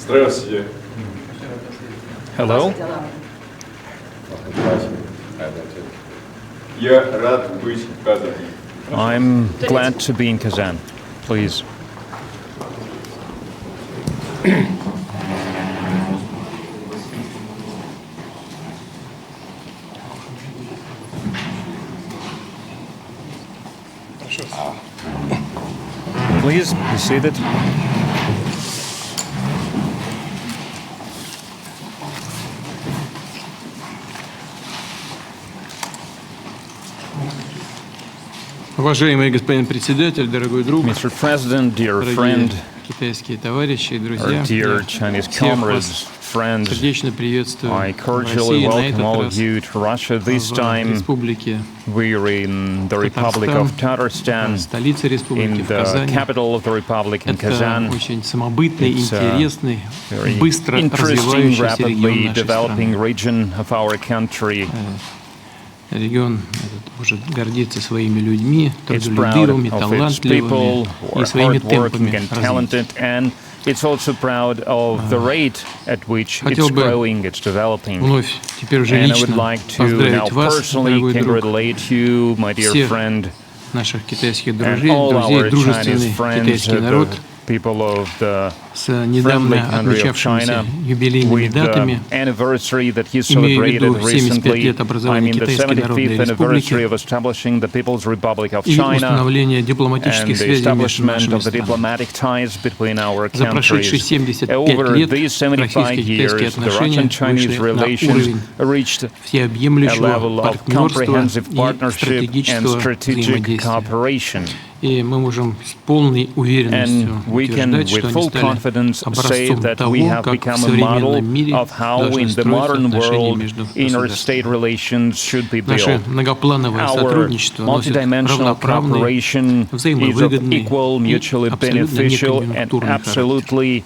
Здравствуйте. Hello. Я рад быть в Казани. I'm glad to be in Kazan. Please. Please be seated. Уважаемый господин председатель, дорогой друг, Mr. President, dear дорогие friend, китайские товарищи и our друзья, dear я Chinese всех comrades, вас friends, сердечно приветствую I в cordially России, на welcome этот all of раз you to Russia. This в time республике we're in the Republic of Tatarstan, столице республики, in в the Казани. capital of the Republic, in Это Kazan. очень самобытный, It's a интересный, Very быстро interesting, развивающийся регион rapidly нашей developing страны. region of our country. Регион этот может гордиться своими людьми, It's proud трудолюбивыми, of its people талантливыми who и are своими hardworking темпами and развития. talented, and it's also proud of the rate at which it's Хотел бы growing, it's developing. Вновь, теперь уже And I would лично like to now поздравить вас, personally дорогой друг, congratulate you, my dear всех friend, наших китайских and друзей, all our дружественный Chinese friends, китайский народ the people of the с friendly недавно country of отмечавшимися China, юбилейными with the датами, anniversary that he имею в celebrated виду 75 recently. лет I образования mean the Китайской Народной 75th anniversary Республики of establishing the People's Republic of и China установления and дипломатических the связей между establishment нашими of the странами. diplomatic ties between our За прошедшие countries. 75 Over лет these 75 российско-китайские years, the отношения Russian-Chinese вышли на relations уровень reached a всеобъемлющего level of партнерства comprehensive и partnership and стратегического strategic взаимодействия. cooperation. И мы можем с полной уверенностью And we can, утверждать, with что они full стали confidence, say образцом that we того, have как в become a model современном мире of how должны in the строиться modern отношения world между interstate государствами. relations should be Наше built. многоплановое Our сотрудничество носит multidimensional равноправный, cooperation is of взаимовыгодный equal, и mutually абсолютно beneficial, and неконъюнктурный характер. absolutely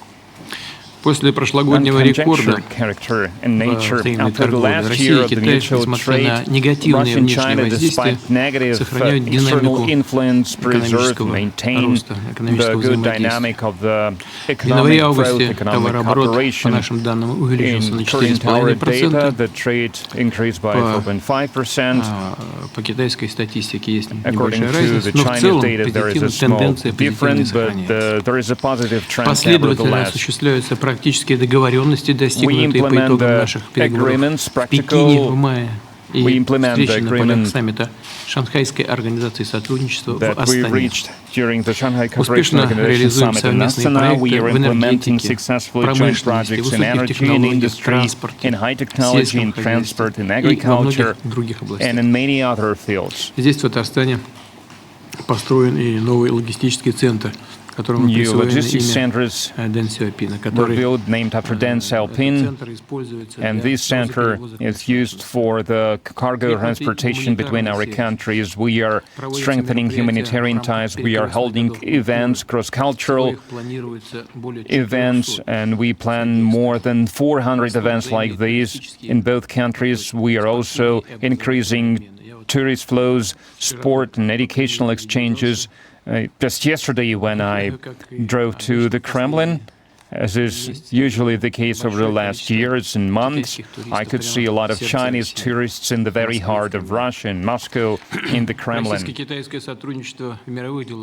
После прошлогоднего рекорда unconjectured character and в nature. взаимной After the торговле last Россия year и of the Китай, mutual несмотря trade, на негативные Russia and внешние China, воздействия, despite negative сохраняют external динамику influence, preserve, экономического maintain роста, the экономического good взаимодействия. dynamic of the В economic growth, январе-августе economic товарооборот, по cooperation. нашим данным, увеличился на In current hour data, 4,5%. the trade increased by По 4.5%. По китайской статистике есть According небольшая to разница, the но в Chinese целом data, there is a позитивная small тенденция позитивная difference, but сохраняется. there is a positive trend Последовательно nevertheless. осуществляются практические договоренности, достигнутые по implement итогам the наших переговоров agreements, в Пекине в practical. мае We и implement the встречи на полях agreement саммита Шанхайской организации сотрудничества в that we Астане. reached during the Shanghai Cooperation Успешно Organization реализуем Summit in совместные Astana. We проекты are в implementing энергетике, successfully joint промышленности, projects in высоких energy, in технологиях, industry, транспорте, in high technology, сельском in хозяйстве transport, in и во многих agriculture, других областях. and in many other fields. Здесь, в Татарстане, построен и новый логистический центр, которому New присвоено logistics имя centers Дэн Сяопина, were который built named after Deng Xiaoping, центр используется and для this center перевозок is used for the cargo transportation between our countries. We are strengthening humanitarian ties. We are holding events, cross-cultural планируется более events, and we plan more than 400 events like these in both countries. We are also increasing tourist flows, sport and educational exchanges. Just yesterday, when I drove to the Kremlin, as is usually the case over the last years and months, I could see a lot of Chinese tourists in the very heart of Russia, in Moscow, in the Kremlin.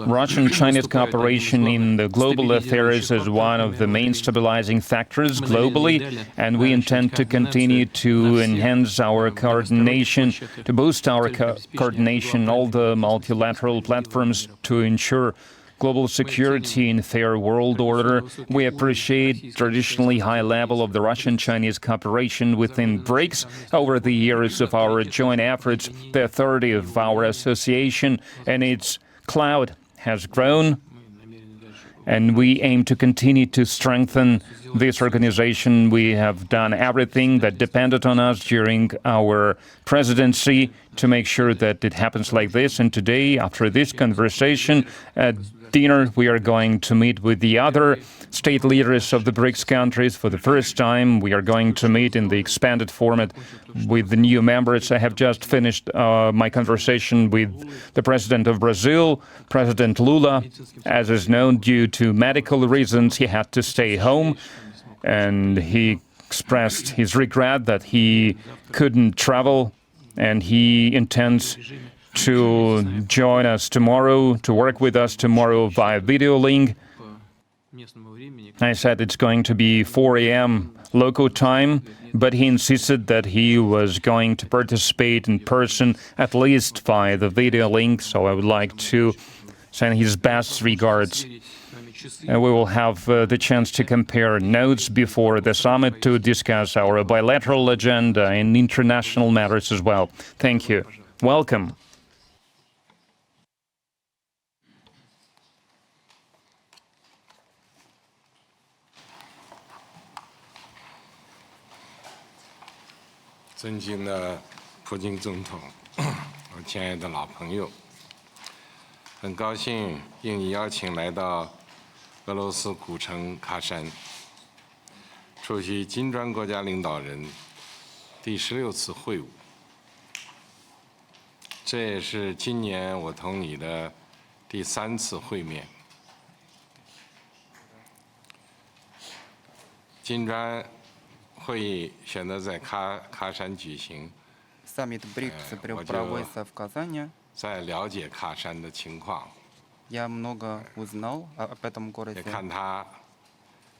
Russian-Chinese cooperation in the global affairs is one of the main stabilizing factors globally, and we intend to continue to enhance our coordination, to boost our coordination, all the multilateral platforms to ensure global security and fair world order. We appreciate traditionally high level of the Russian-Chinese cooperation within BRICS. Over the years of our joint efforts, the authority of our association and its clout has grown, and we aim to continue to strengthen this organization. We have done everything that depended on us during our presidency to make sure that it happens like this. And today, after this conversation at dinner, we are going to meet with the other state leaders of the BRICS countries for the first time. We are going to meet in the expanded format with the new members. I have just finished my conversation with the President of Brazil, President Lula. As is known, due to medical reasons, he had to stay home. and he expressed his regret that he couldn't travel, and he intends to join us tomorrow, to work with us tomorrow via video link. I said it's going to be 4 a.m. local time, but he insisted that he was going to participate in person, at least via the video link, so I would like to send his best regards. And we will have the chance to compare notes before the summit to discuss our bilateral agenda and international matters as well. Thank you. Welcome.尊敬的普京总统，我亲爱的老朋友，很高兴应你邀请来到俄罗斯古城喀山，出席金砖国家领导人第16次会晤。这也是今年我同你的第3次会面。金砖会议选择在喀山举行， Саммит БРИКС проводится в Казани. 在了解喀山的情况， Я много узнал об этом 也 городе. 看它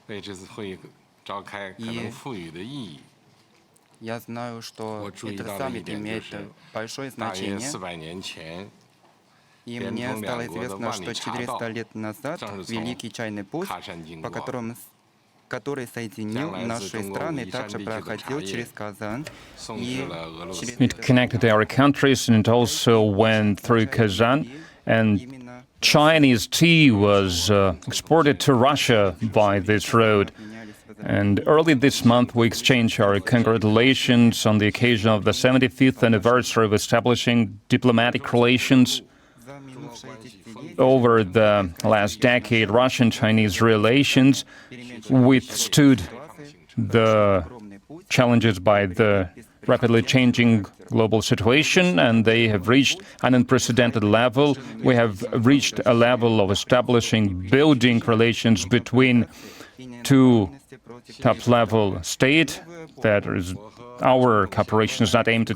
为这次会议召开可能赋予的意义。 Я знаю, что 我注意 этот 到了一 саммит 点，就 имеет 是 большое 大约 значение. 400年前， И 连 мне 通 стало 两国的 известно, 万里 что 茶道 400 лет назад 正是从 Великий чайный путь, 喀山经 по 过。 который соединил 将来自 наши 中国 страны, 武夷山 также 地区的 проходил 茶叶 через Казан. 送至了俄罗斯。 It connected our countries, and it also went through Kazan. And Именно Chinese tea was exported to Russia by this road. And early this month, we exchanged our congratulations on the occasion of the 75th anniversary of establishing diplomatic relations. за минувшие десятилетия Over the last decade, Russian-Chinese relations withstood the огромный путь. challenges by the rapidly changing global situation, and they have reached an unprecedented level. We have reached a level of establishing, building relations between two top-level states. That is, our cooperation is not aimed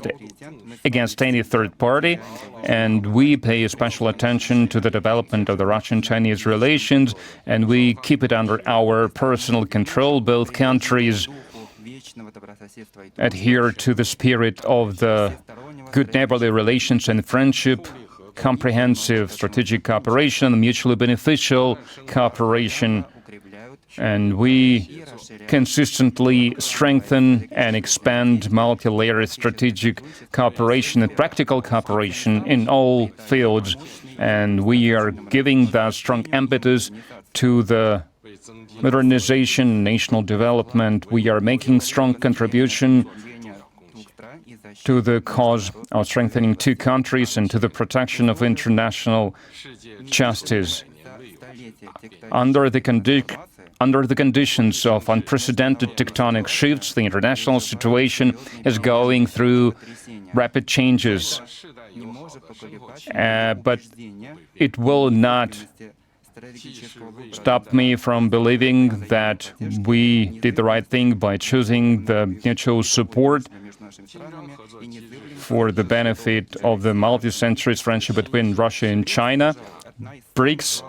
against any third party, and we pay special attention to the development of the Russian-Chinese relations, and we keep it under our personal control. Both countries adhere to the spirit of the good neighborly relations and friendship, comprehensive strategic cooperation, mutually beneficial cooperation, and we consistently strengthen and expand multi-layered strategic cooperation and practical cooperation in all fields, and we are giving that strong impetus to the modernization, national development. We are making strong contribution to the cause of strengthening two countries and to the protection of international justice. Under the conditions of unprecedented tectonic shifts, the international situation is going through rapid changes. But it will not stop me from believing that we did the right thing by choosing the mutual support for the benefit of the multi-centuries friendship between Russia and China. BRICS,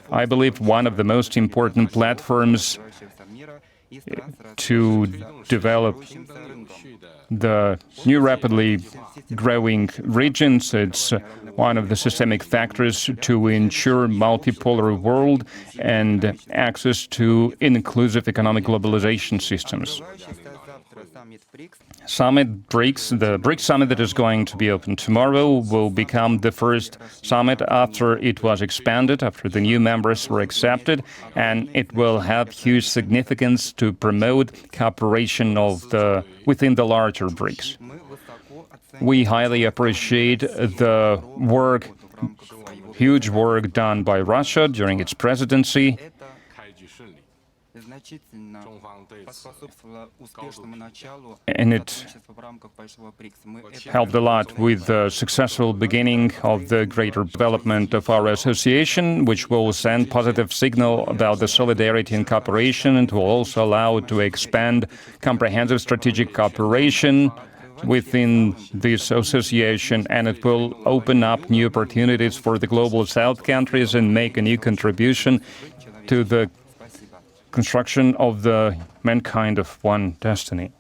I believe, one of the most important platforms to develop the new rapidly growing regions. It's one of the systemic factors to ensure multipolar world and access to inclusive economic globalization systems. Summit BRICS, the BRICS Summit that is going to be open tomorrow, will become the first summit after it was expanded, after the new members were accepted, and it will have huge significance to promote cooperation within the larger BRICS. We highly appreciate the huge work done by Russia during its presidency. And it helped a lot with the successful beginning of the greater development of our association, which will send positive signal about the solidarity and cooperation, and will also allow to expand comprehensive strategic cooperation within this association, and it will open up new opportunities for the global South countries and make a new contribution to the construction of the mankind of one destiny.